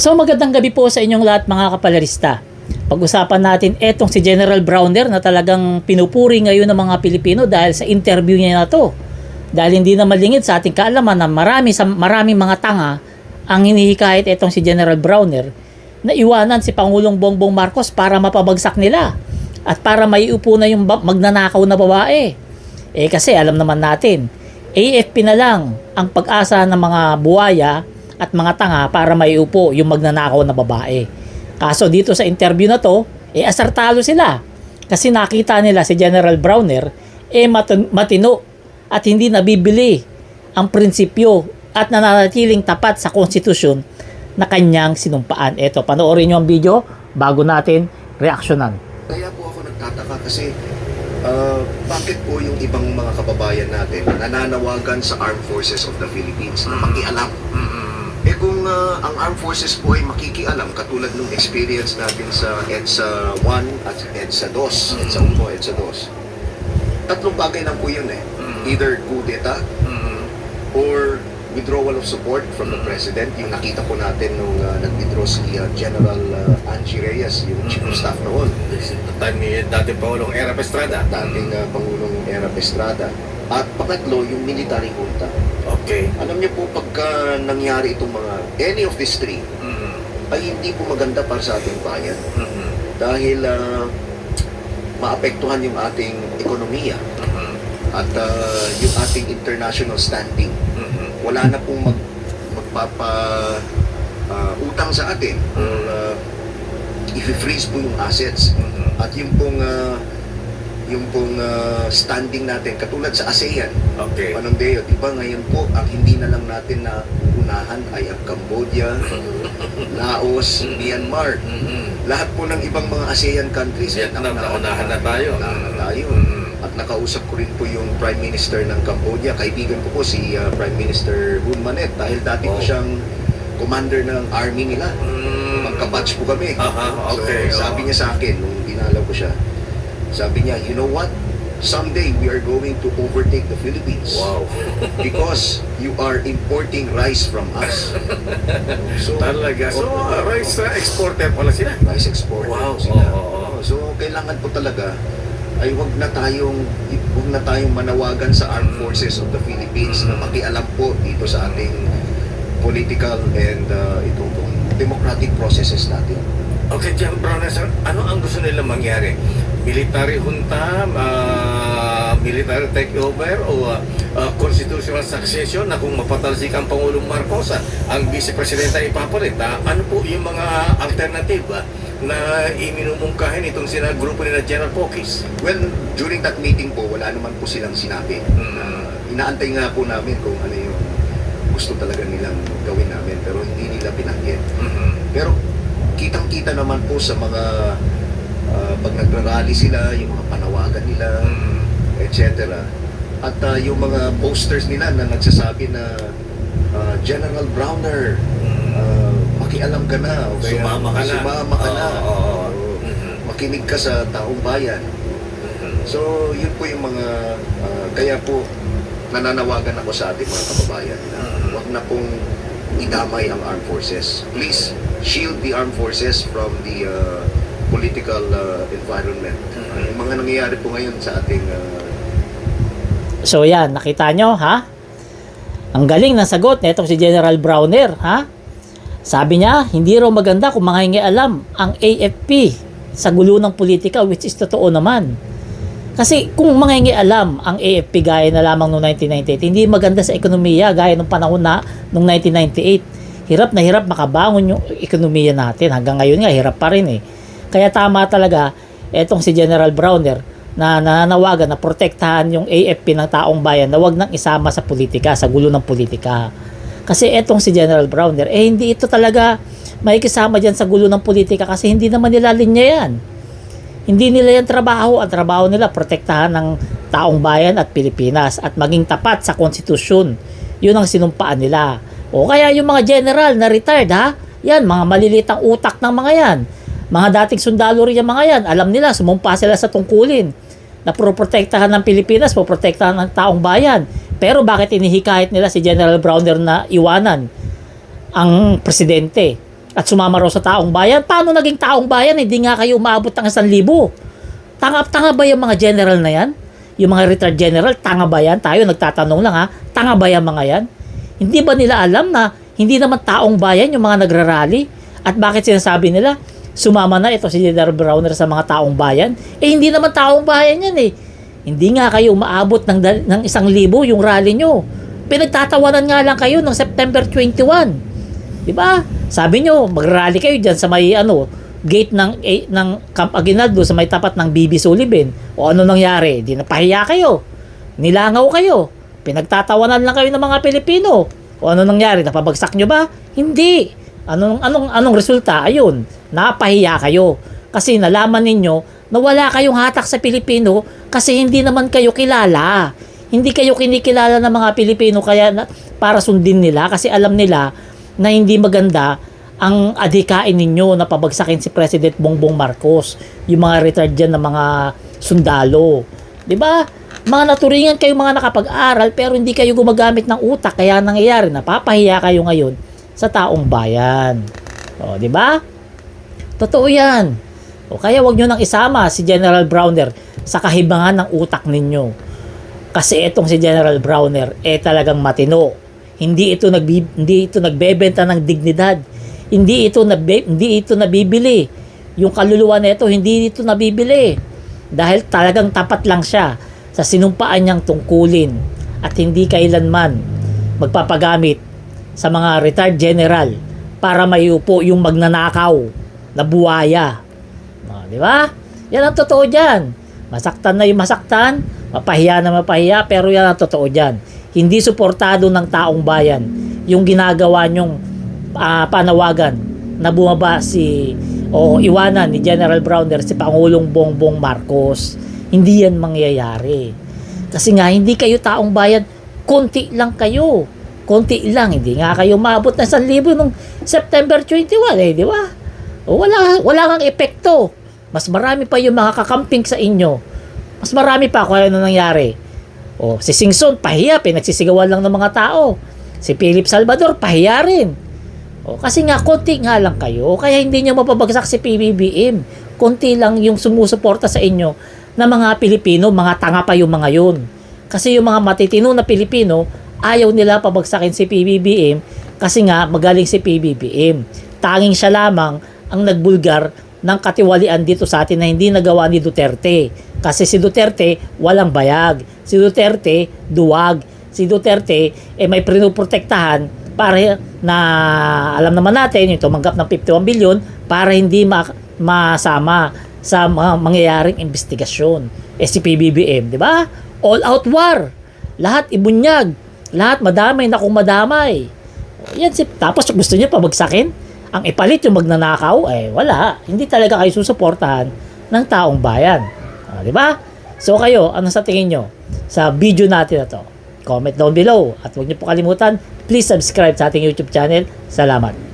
So magandang gabi po sa inyong lahat mga kapalarista. Pag-usapan natin etong si General Browner na talagang pinupuri ngayon ng mga Pilipino dahil sa interview niya na to. Dahil hindi na malingid sa ating kaalaman na maraming mga tanga ang hinihikayat etong si General Browner na iwanan si Pangulong Bongbong Marcos para mapabagsak nila at para maiupo na yung magnanakaw na babae. Kasi alam naman natin, AFP na lang ang pag-asa ng mga buwaya at mga tanga para maiupo yung magnanakaw na babae. Kaso dito sa interview na to, asar talo sila. Kasi nakita nila si General Browner, matino at hindi nabibili ang prinsipyo at nananatiling tapat sa konstitusyon na kanyang sinumpaan. Eto, panoorin nyo ang video bago natin reaksyonan. Kaya po ako nagtataka kasi bakit po yung ibang mga kababayan natin nananawagan sa Armed Forces of the Philippines na makialam? Kung ang Armed Forces po ay makikialam katulad ng experience natin sa EDSA 1 at EDSA 2, EDSA 1, EDSA 2, tatlong bagay lang po yun either coup d'etat or withdrawal of support from the President. Yung nakita po natin nung nag-withdraw si General Angie Reyes, yung Chief of Staff noon. Time ni dating Pangulong Erap Estrada. Dating Pangulong Erap Estrada. At pangatlo, yung military junta. Okay. Alam niyo po, pagka nangyari itong mga, any of these three, ay hindi po maganda para sa ating bayan. Dahil maapektuhan yung ating ekonomiya at yung ating international standing. Wala na pong utang sa atin or i-freeze po yung assets. At yung pong standing natin katulad sa ASEAN. Okay. Panandeo, di ba ngayon po ang hindi na lang natin na unahan ay ang Cambodia, Laos, Myanmar. Lahat po ng ibang mga ASEAN countries. Vietnam, naunahan na tayo. At nakausap ko rin po yung Prime Minister ng Cambodia. Kaibigan ko po si Prime Minister Hun Manet dahil dati po siyang commander ng army nila. Magka-batch po kami. Okay. So, sabi niya sa akin nung dinalaw ko siya, sabi niya, you know what? Someday we are going to overtake the Philippines. Wow. Because you are importing rice from us. So, Talaga. So, rice exporter pala sila. rice exporter Wow. sila. Oo. So, kailangan po talaga ay wag na tayong manawagan sa Armed Forces of the Philippines na makialam po dito sa ating political and itong democratic processes natin. Okay, General Browner, sir, ano ang gusto nila mangyari? Military junta, military takeover o constitutional succession na kung mapatalsik ang Pangulong Marcos, ang Vice Presidenta ipapalit? Ano po yung mga alternative na iminumungkahin itong grupo nila General Pokis? Well, during that meeting po, wala naman po silang sinabi. Inaantay nga po namin kung ano yung gusto talaga nilang gawin namin, pero hindi nila binanggit. Pero kitang-kita naman po sa mga pag nagrarally sila, yung mga panawagan nila, etc. At yung mga posters nila na nagsasabi na General Browner, makialam ka na, o kaya Sumama ka na. Makinig ka sa taong bayan. So, yun po yung mga, kaya po, nananawagan ako sa ating mga kababayan na huwag na pong idamay ang armed forces. Please, shield the armed forces from the political environment. Yung mga nangyayari po ngayon sa ating... So yan, nakita nyo ha? Ang galing ng sagot na itong si General Browner ha? Sabi niya, hindi raw maganda kung mangingialam ang AFP sa gulo ng politika, which is totoo naman. Kasi kung mangingialam ang AFP gaya na lamang noong 1998, hindi maganda sa ekonomiya gaya nung panahon na noong 1998. Hirap na hirap makabangon yung ekonomiya natin. Hanggang ngayon nga, hirap pa rin eh. Kaya tama talaga etong si General Browner na nananawagan na protektahan yung AFP ng taong bayan na wag nang isama sa politika, sa gulo ng politika. Kasi etong si General Browner, hindi ito talaga makikisama dyan sa gulo ng politika kasi hindi naman nila linya yan. Hindi nila yan trabaho. Ang trabaho nila, protektahan ng taong bayan at Pilipinas at maging tapat sa konstitusyon. Yun ang sinumpaan nila. O kaya yung mga general na retired yan, mga malilitang utak ng mga yan. Mga dating sundalo rin yung mga yan. Alam nila, sumumpa sila sa tungkulin na proprotektahan ng Pilipinas, proprotektahan ng taong bayan. Pero bakit inihikayat nila si General Browner na iwanan ang presidente? at sumama raw sa taong bayan. Paano naging taong bayan? Hindi nga kayo umaabot ng 1,000. Tanga ba yung mga general na yan? Yung mga retired general, tanga ba yan? Tayo nagtatanong lang ha, tanga ba yung mga yan? Hindi ba nila alam na hindi naman taong bayan yung mga nagrarally? At bakit sinasabi nila, sumama na ito si General Browner sa mga taong bayan? Eh hindi naman taong bayan yan eh. Hindi nga kayo umaabot ng 1,000 yung rally nyo. Pinagtatawanan nga lang kayo ng September 21. Diba? Sabi nyo, mag-rally kayo dyan sa may gate ng Camp Aguinaldo sa may tapat ng BB Sullivan. O ano nangyari? Di napahiya kayo. Nilangaw kayo. Pinagtatawanan lang kayo ng mga Pilipino. O ano nangyari? Napabagsak nyo ba? Hindi. Anong resulta? Ayun, napahiya kayo. Kasi nalaman ninyo na wala kayong hatak sa Pilipino kasi hindi naman kayo kilala. Hindi kayo kinikilala ng mga Pilipino kaya para sundin nila kasi alam nila na hindi maganda ang adhikain ninyo na pabagsakin si President Bongbong Marcos, yung mga retired dyan na mga sundalo. Diba? Mga naturingan kayo mga nakapag-aral pero hindi kayo gumagamit ng utak kaya nangyayari, napapahiya kayo ngayon sa taong bayan. O, diba? Totoo yan. O kaya wag nyo nang isama si General Browner sa kahibangan ng utak ninyo. Kasi itong si General Browner talagang matino. Hindi ito nagbebenta ng dignidad. Hindi ito nabibili. Yung kaluluwa nito hindi ito nabibili. Dahil talagang tapat lang siya sa sinumpaan niyang tungkulin at hindi kailanman magpapagamit sa mga retired general para maiupo yung magnanakaw na buwaya. Di ba? Yan ang totoo dyan. Masaktan na yung masaktan, mapahiya na mapahiya, pero yan ang totoo dyan. Hindi suportado ng taong bayan yung ginagawa nyong panawagan na bumaba o iwanan ni General Browner si Pangulong Bongbong Marcos. Hindi yan mangyayari. Kasi nga, hindi kayo taong bayan, konti lang kayo. Konti lang, hindi nga kayo maabot na 1,000 nung September 21 di ba? Wala kang epekto. Mas marami pa yung mga kakamping sa inyo. Mas marami pa kung ano nangyari. Si Singson, pahiya, pinagsisigawan lang ng mga tao. Si Philip Salvador, pahiya rin. Kasi nga, konti nga lang kayo. Kaya hindi nyo mapabagsak si PBBM. Konti lang yung sumusuporta sa inyo na mga Pilipino, mga tanga pa yung mga yun. Kasi yung mga matitino na Pilipino, ayaw nila pabagsakin si PBBM kasi nga magaling si PBBM. Tanging siya lamang ang nagbulgar ng katiwalian dito sa atin na hindi nagawa ni Duterte. Kasi si Duterte walang bayag. Si Duterte duwag. Si Duterte may pinuprotektahan para na alam naman natin yung tumanggap ng 51 billion para hindi masama sa mga mangyayaring investigasyon. Si PBBM, di ba? All out war. Lahat ibunyag. Lahat madamay na kung madamay. Yan tapos gusto niya pabagsakin? Ang ipalit yung magnanakaw, wala. Hindi talaga kayo susuportahan ng taong bayan. Di ba? So kayo, ano sa tingin nyo sa video natin na to? Comment down below. At huwag niyo po kalimutan, please subscribe sa ating YouTube channel. Salamat.